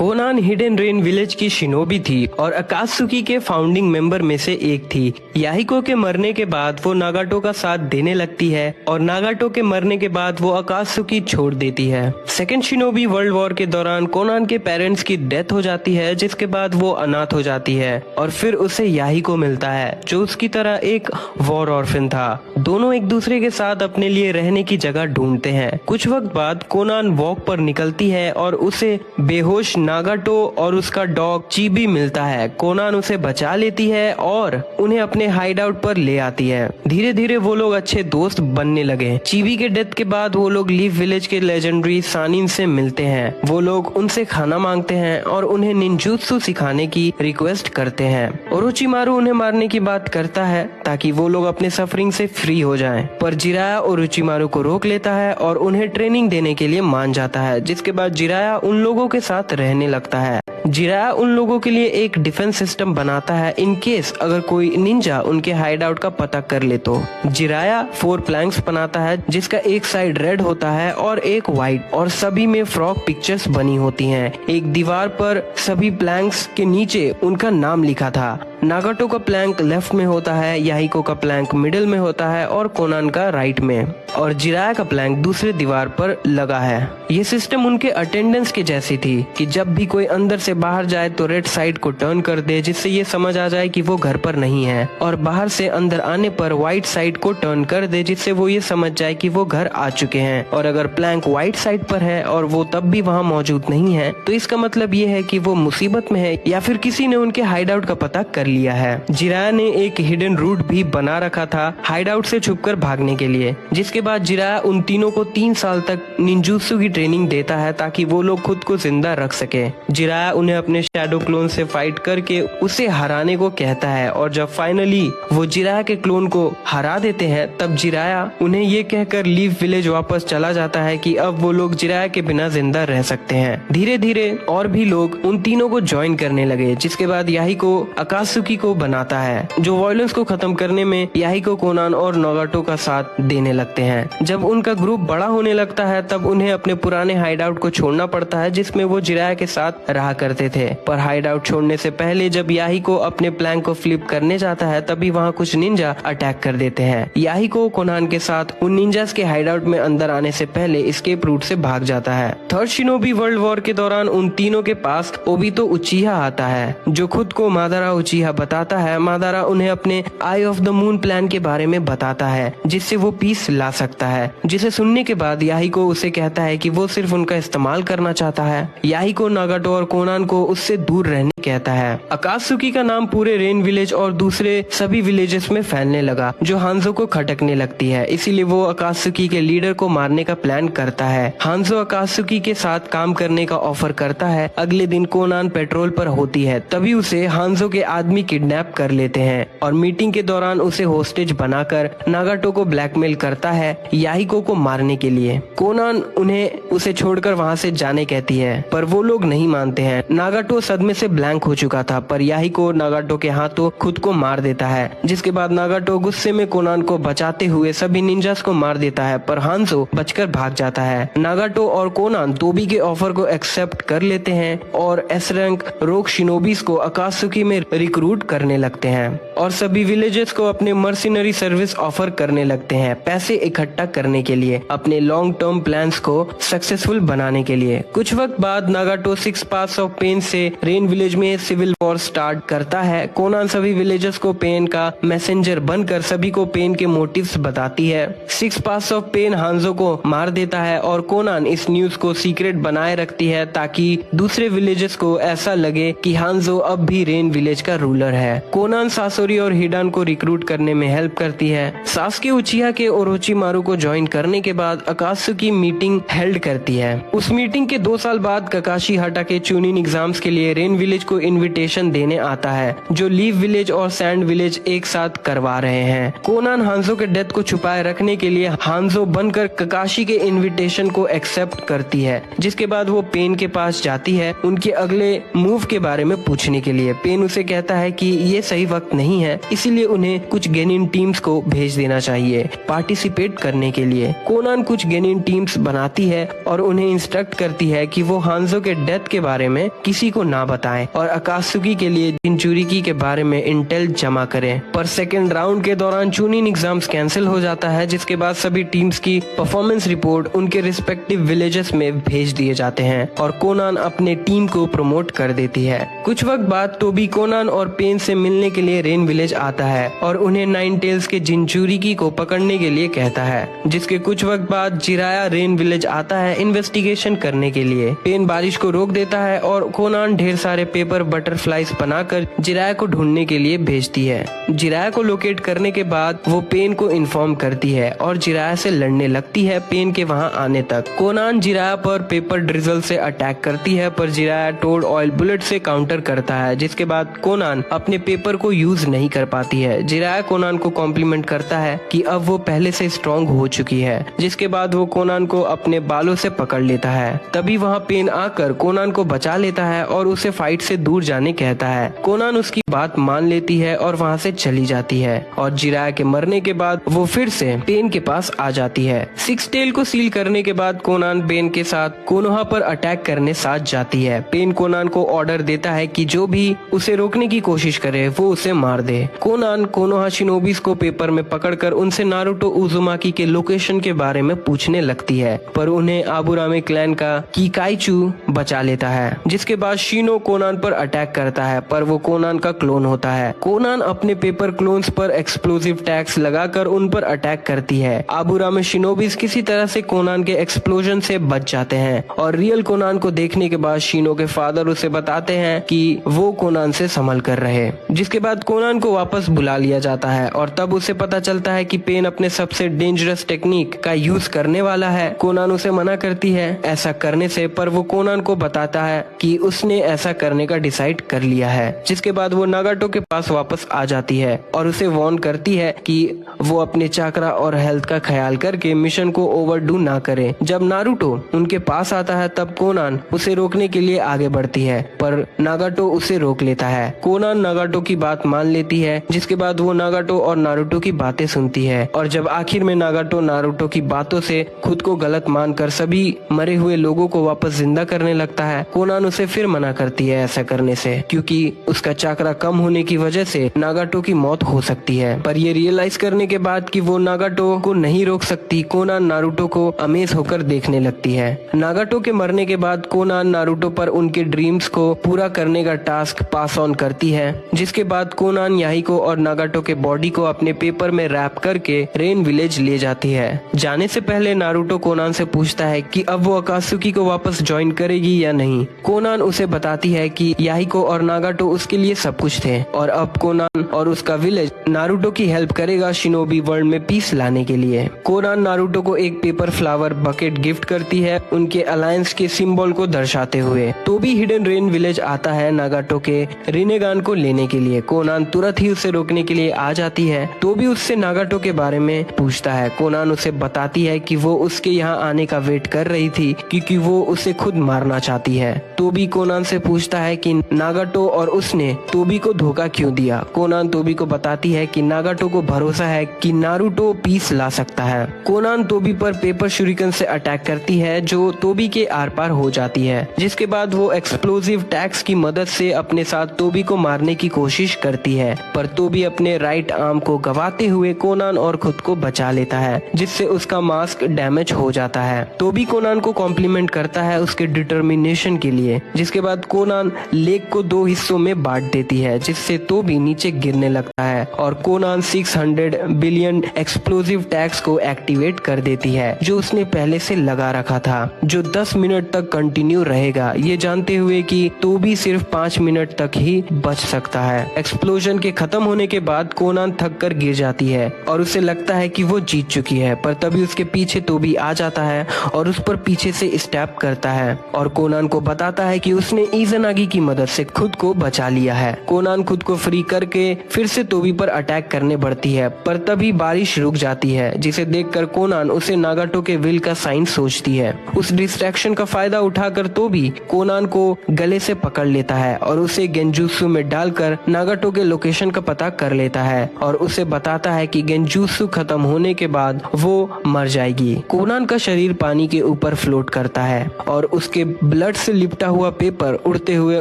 Connon hidden rain village की shinobi थी और अकात्सुकी के फाउंडिंग मेंबर में से एक थी। याहिको के मरने के बाद वो नागाटो का साथ देने लगती है और नागाटो के मरने के बाद वो अकात्सुकी छोड़ देती है। सेकेंड शिनोबी वर्ल्ड वॉर के दौरान कोनान के पेरेंट्स की डेथ हो जाती है, जिसके बाद वो अनाथ हो जाती है और फिर उसे याहिको मिलता है जो उसकी तरह एक वॉर ऑर्फन था। दोनों एक दूसरे के साथ अपने लिए रहने की जगह ढूंढते हैं। कुछ वक्त बाद कोनान वॉक पर निकलती है और उसे बेहोश नागाटो और उसका डॉग चीबी मिलता है। कोनान उसे बचा लेती है और उन्हें अपने हाइड आउट पर ले आती है। धीरे धीरे वो लोग अच्छे दोस्त बनने लगे। चीबी के डेथ के बाद वो लोग लीफ विलेज के लेजेंडरी सानिन से मिलते हैं। वो लोग उनसे खाना मांगते हैं और उन्हें निंजुत्सु सिखाने की रिक्वेस्ट करते हैं। ओरोचिमारू उन्हें मारने की बात करता है ताकि वो लोग अपने सफरिंग से फ्री हो जाएं। पर जिराया ओरोचिमारू को रोक लेता है और उन्हें ट्रेनिंग देने के लिए मान जाता है, जिसके बाद जिराया उन लोगों के साथ रहने लगता है। जिराया उन लोगों के लिए एक डिफेंस सिस्टम बनाता है इन केस अगर कोई निंजा उनके हाइड आउट का पता कर ले तो। जिराया 4 प्लैंक्स बनाता है जिसका एक साइड रेड होता है और एक व्हाइट, और सभी में फ्रॉग पिक्चर्स बनी होती हैं। एक दीवार पर सभी प्लैंक्स के नीचे उनका नाम लिखा था। नागाटो का प्लैंक लेफ्ट में होता है, याहिको का प्लैंक मिडिल में होता है और कोनान का राइट में, और जिराया का प्लैंक दूसरे दीवार पर लगा है। ये सिस्टम उनके अटेंडेंस के जैसी थी कि जब भी कोई अंदर से बाहर जाए तो रेड साइड को टर्न कर दे, जिससे ये समझ आ जाए कि वो घर पर नहीं है, और बाहर से अंदर आने पर व्हाइट साइड को टर्न कर दे, जिससे वो ये समझ जाए कि वो घर आ चुके हैं। और अगर प्लैंक व्हाइट साइड पर है और वो तब भी वहाँ मौजूद नहीं है तो इसका मतलब ये है कि वो मुसीबत में है या फिर किसी ने उनके हाइड आउट का पता कर लिया है। जिराया ने एक हिडन रूट भी बना रखा था हाइड आउट से छुपकर भागने के लिए, जिसके बाद जिराया उन तीनों को 3 साल तक निंजुत्सु की ट्रेनिंग देता है ताकि वो लोग खुद को जिंदा रख सके। जिराया उन्हें अपने शैडो क्लोन से फाइट करके उसे हराने को कहता है, और जब फाइनली वो जिराया के क्लोन को हरा देते हैं तब जिराया उन्हें ये कहकर लीफ विलेज वापस चला जाता है कि अब वो लोग जिराया के बिना जिंदा रह सकते हैं। धीरे धीरे और भी लोग उन तीनों को ज्वाइन करने लगे, जिसके बाद याहिको अकात्सुकी को बनाता है, जो वायलेंस को खत्म करने में याहिको, कोनान और नागाटो का साथ देने लगते हैं। जब उनका ग्रुप बड़ा होने लगता है तब उन्हें अपने पुराने हाइड आउट को छोड़ना पड़ता है जिसमें वो जिराया के साथ रहा करते थे। पर हाइड आउट छोड़ने से पहले जब याहिको अपने प्लान को फ्लिप करने जाता है तभी वहाँ कुछ निंजा अटैक कर देते हैं। याहिको कोनान के साथ उन निंजास के हाइड आउट में अंदर आने से पहले एस्केप रूट से भाग जाता है। थर्ड शिनोबी वर्ल्ड वॉर के दौरान उन तीनों के पास ओबितो उचिहा आता है, जो खुद को मादारा उचिहा बताता है। मादारा उन्हें अपने आई ऑफ द मून प्लान के बारे में बताता है जिससे वो पीस ला सकता है, जिसे सुनने के बाद याहिको उसे कहता है कि वो सिर्फ उनका इस्तेमाल करना चाहता है। याहिको नागाटो और कोनान को उससे दूर रहने कहता है। अकात्सुकी का नाम पूरे रेन विलेज और दूसरे सभी विलेजेस में फैलने लगा, जो हांजो को खटकने लगती है। इसीलिए वो अकात्सुकी के लीडर को मारने का प्लान करता है। हांजो अकात्सुकी के साथ काम करने का ऑफर करता है। अगले दिन कोनान पेट्रोल पर होती है, तभी उसे हांजो के आदमी किडनैप कर लेते हैं और मीटिंग के दौरान उसे होस्टेज बनाकर नागाटो को ब्लैकमेल करता है याहिको को मारने के लिए। कोनान उन्हें उसे छोड़कर वहाँ से जाने कहती है, पर वो लोग नहीं मानते हैं। नागाटो सदमे से ब्लैंक हो चुका था, पर याहिको नागाटो के हाथों खुद को मार देता है, जिसके बाद नागाटो गुस्से में कोनान को बचाते हुए सभी निंजास को मार देता है, पर हांजो बचकर भाग जाता है। नागाटो और कोनान तोबी के ऑफर को एक्सेप्ट कर लेते हैं और एस रैंक रोग शिनोबीस को अकात्सुकी में रिक्रूट करने लगते हैं और सभी विलेजेस को अपने मर्सिनरी सर्विस ऑफर करने लगते हैं, पैसे इकट्ठा करने के लिए, अपने लॉन्ग टर्म प्लान्स को सक्सेसफुल बनाने के लिए। कुछ वक्त बाद नागाटो 6 पास ऑफ पेन से रेन विलेज में सिविल वॉर स्टार्ट करता है। कोनान सभी विलेजर्स को पेन का मैसेंजर बनकर सभी को पेन के मोटिव्स बताती है। 6 पास ऑफ पेन हांजो को मार देता है और कोनान इस न्यूज को सीक्रेट बनाए रखती है ताकि दूसरे विलेजर्स को ऐसा लगे कि हांजो अब भी रेन विलेज का रूलर है। कोनान सासोरी और हिडान को रिक्रूट करने में हेल्प करती है। सासुके उचिहा के ओरोचिमारू को ज्वाइन करने के बाद अकात्सुकी मीटिंग हेल्ड करती है। उस मीटिंग के 2 साल बाद ककाशी हाटा के चूनिन एग्जाम्स के लिए रेन विलेज को को इनविटेशन देने आता है जो लीव विलेज और सैंड विलेज एक साथ करवा रहे हैं। कोनान हांजो के डेथ को छुपाए रखने के लिए हांजो बनकर ककाशी के इनविटेशन को एक्सेप्ट करती है, जिसके बाद वो पेन के पास जाती है उनके अगले मूव के बारे में पूछने के लिए। पेन उसे कहता है कि ये सही वक्त नहीं है, इसीलिए उन्हें कुछ गेनिन टीम्स को भेज देना चाहिए पार्टिसिपेट करने के लिए। कोनान कुछ गेनिन टीम्स बनाती है और उन्हें इंस्ट्रक्ट करती है कि वो हांजो के डेथ के बारे में किसी को ना बताएं और अकात्सुकी के लिए जिनचुरिकी के बारे में इंटेल जमा करें। पर सेकेंड राउंड के दौरान चूनिन एग्जाम्स कैंसिल हो जाता है, जिसके बाद सभी टीम्स की परफॉर्मेंस रिपोर्ट उनके रिस्पेक्टिव विलेजेस में भेज दिए जाते हैं और कोनान अपने टीम को प्रमोट कर देती है। कुछ वक्त बाद टोबी कोनान और पेन से मिलने के लिए रेन विलेज आता है और उन्हें नाइन टेल्स के जिनचुरिकी को पकड़ने के लिए कहता है, जिसके कुछ वक्त बाद जिराया रेन विलेज आता है इन्वेस्टिगेशन करने के लिए। पेन बारिश को रोक देता है और कोनान ढेर सारे पेपर बटरफ्लाईज बनाकर जिराया को ढूंढने के लिए भेजती है। जिराया को लोकेट करने के बाद वो पेन को इन्फॉर्म करती है और जिराया से लड़ने लगती है पेन के वहां आने तक। कोनान जिराया पर पेपर ड्रिजल से अटैक करती है, पर जिराया टोड ऑयल बुलेट से काउंटर करता है, जिसके बाद कोनान अपने पेपर को यूज नहीं कर पाती है। जिराया कोनान को कॉम्प्लीमेंट करता है कि अब वो पहले से स्ट्रॉन्ग हो चुकी है, जिसके बाद वो कोनान को अपने बालों से पकड़ लेता है। तभी वहाँ पेन आकर कोनान को बचा लेता है और उसे फाइट से दूर जाने कहता है। कोनान उसकी बात मान लेती है और वहाँ से चली जाती है और जिराया के मरने के बाद वो फिर से पेन के पास आ जाती है। सिक्स टेल को सील करने के बाद कोनान पेन के साथ कोनोहा पर अटैक करने साथ जाती है। पेन कोनान को ऑर्डर देता है कि जो भी उसे रोकने की कोशिश करे वो उसे मार दे। कोनान कोनोहा शिनोबिस को पेपर में पकड़कर उनसे नारुतो उजुमाकी के लोकेशन के बारे में पूछने लगती है, पर उन्हें आबुरामे क्लैन का किकाइचू बचा लेता है। जिसके बाद शिनो कोनान पर अटैक करता है, पर वो कोनान का क्लोन होता है। कोनान अपने पेपर क्लोन्स पर एक्सप्लोसिव टैग्स लगाकर उन पर अटैक करती है। आबुरामे शिनोबिस किसी तरह से कोनान के एक्सप्लोजन से बच जाते हैं और रियल कोनान को देखने के बाद शिनो के फादर उसे बताते हैं कि वो कोनान से संभल कर रहे। जिसके बाद कोनान को वापस बुला लिया जाता है और तब उसे पता चलता है कि पेन अपने सबसे डेंजरस टेक्निक का यूज करने वाला है। कोनान उसे मना करती है ऐसा करने से, पर वो कोनान को बताता है कि उसने ऐसा करने का डिसाइड कर लिया है। जिसके बाद वो नागाटो के पास वापस आ जाती है और उसे वार्न करती है कि वो अपने चाकरा और हेल्थ का ख्याल करके मिशन को ओवरडू ना करे। जब नारुतो उनके पास आता है तब कोनान उसे रोकने के लिए आगे बढ़ती है, पर नागाटो उसे रोक लेता है। कोनान नागाटो की बात मान लेती है, जिसके बाद वो नागाटो और नारुतो की बातें सुनती है और जब आखिर में नागाटो नारुतो की बातों से खुद को गलत मानकर सभी मरे हुए लोगों को वापस जिंदा करने लगता है, कोनान उसे फिर मना करती है ऐसा करने से, क्योंकि उसका चाकरा कम होने की वजह से नागाटो की मौत हो सकती है। पर ये रियलाइज करने के बाद कि वो नागाटो को नहीं रोक सकती, कोनान नारुतो को अमेज होकर देखने लगती है। नागाटो के मरने के बाद कोनान नारुतो पर उनके ड्रीम्स को पूरा करने का टास्क पास ऑन करती है। जिसके बाद कोनान याहिको और नागाटो के बॉडी को अपने पेपर में रैप करके रेन विलेज ले जाती है। जाने से पहले नारुतो कोनान से पूछता है कि अब वो अकात्सुकी को वापस ज्वाइन करेगी या नहीं। कोनान उसे बताती है कि याहिको और नागाटो उसके लिए सब कुछ थे और अब कोनान और उसका विलेज नारुतो की हेल्प करेगा शिनोबी वर्ल्ड में पीस लाने के लिए। कोनान नारुतो को एक पेपर फ्लावर बकेट गिफ्ट करती है उनके अलायंस के सिंबल को दर्शाते हुए। टोबी हिडन रेन विलेज आता है नागाटो के रिनेगान को लेने के लिए। कोनान तुरंत ही उसे रोकने के लिए आ जाती है। टोबी उससे नागाटो के बारे में पूछता है। कोनान उसे बताती है कि वो उसके यहाँ आने का वेट कर रही थी क्योंकि वो उसे खुद मारना चाहती है। टोबी कोनान से पूछता है कि नागाटो और उसने टोबी को धोखा क्यों दिया। कोनान टोबी को बताती है कि नागाटो को भरोसा है कि नारुतो पीस ला सकता है। कोनान टोबी पर पेपर शुरिकन से अटैक करती है जो टोबी के आर पार हो जाती है। जिसके बाद वो एक्सप्लोसिव टैग्स की मदद से अपने साथ टोबी को मारने की कोशिश करती है, पर टोबी अपने राइट आर्म को गवाते हुए कोनान और खुद को बचा लेता है, जिससे उसका मास्क डैमेज हो जाता है। टोबी कोनान को कॉम्प्लीमेंट करता है उसके डिटर्मिनेशन के लिए। जिसके बाद कोनान लेक को दो हिस्सों में बांट देती है, जिससे टोबी नीचे गिरने लगता है और कोनान 600 बिलियन एक्सप्लोसिव टैग्स को एक्टिवेट कर देती है जो उसने पहले से लगा रखा था, जो 10 मिनट तक कंटिन्यू रहेगा, ये जानते हुए कि टोबी सिर्फ 5 मिनट तक ही बच सकता है। एक्सप्लोजन के खत्म होने के बाद कोनान थक कर गिर जाती है और उसे लगता है कि वो जीत चुकी है, पर तभी उसके पीछे टोबी आ जाता है और उस पर पीछे से स्टैप करता है और कोनान को बताता है कि उसने इज़नागी की मदद से खुद को बचा लिया है। कोनान खुद को फ्री करके फिर से तोबी पर अटैक करने बढ़ती है, पर तभी बारिश रुक जाती है, जिसे देखकर कोनान उसे नागाटो के विल का साइन सोचती है। उस डिस्ट्रैक्शन का फायदा उठाकर तोबी कोनान को गले से पकड़ लेता है और उसे गेंजुत्सु में डालकर नागाटो के लोकेशन का पता कर लेता है और उसे बताता है कि गेंजुत्सु खत्म होने के बाद वो मर जाएगी। कोनान का शरीर पानी के ऊपर फ्लोट करता है और उसके ब्लड से लिपटा हुआ पेपर उड़ते हुए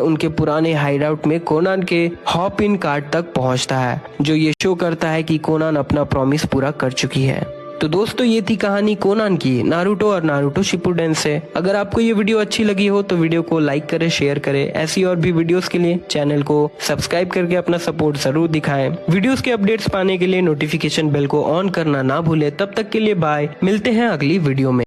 उनके पुराने हाइडआउट में कोनान के हॉप इन कार्ड तक पहुंचता है, जो ये शो करता है कि कोनान अपना प्रॉमिस पूरा कर चुकी है। तो दोस्तों ये थी कहानी कोनान की नारुतो और नारुतो शिपुडेन से। अगर आपको ये वीडियो अच्छी लगी हो तो वीडियो को लाइक करें, शेयर करें। ऐसी और भी वीडियोस के लिए चैनल को सब्सक्राइब करके अपना सपोर्ट जरूर दिखाएं। वीडियोस के अपडेट्स पाने के लिए नोटिफिकेशन बेल को ऑन करना ना भूलें। तब तक के लिए बाय, मिलते हैं अगली वीडियो में।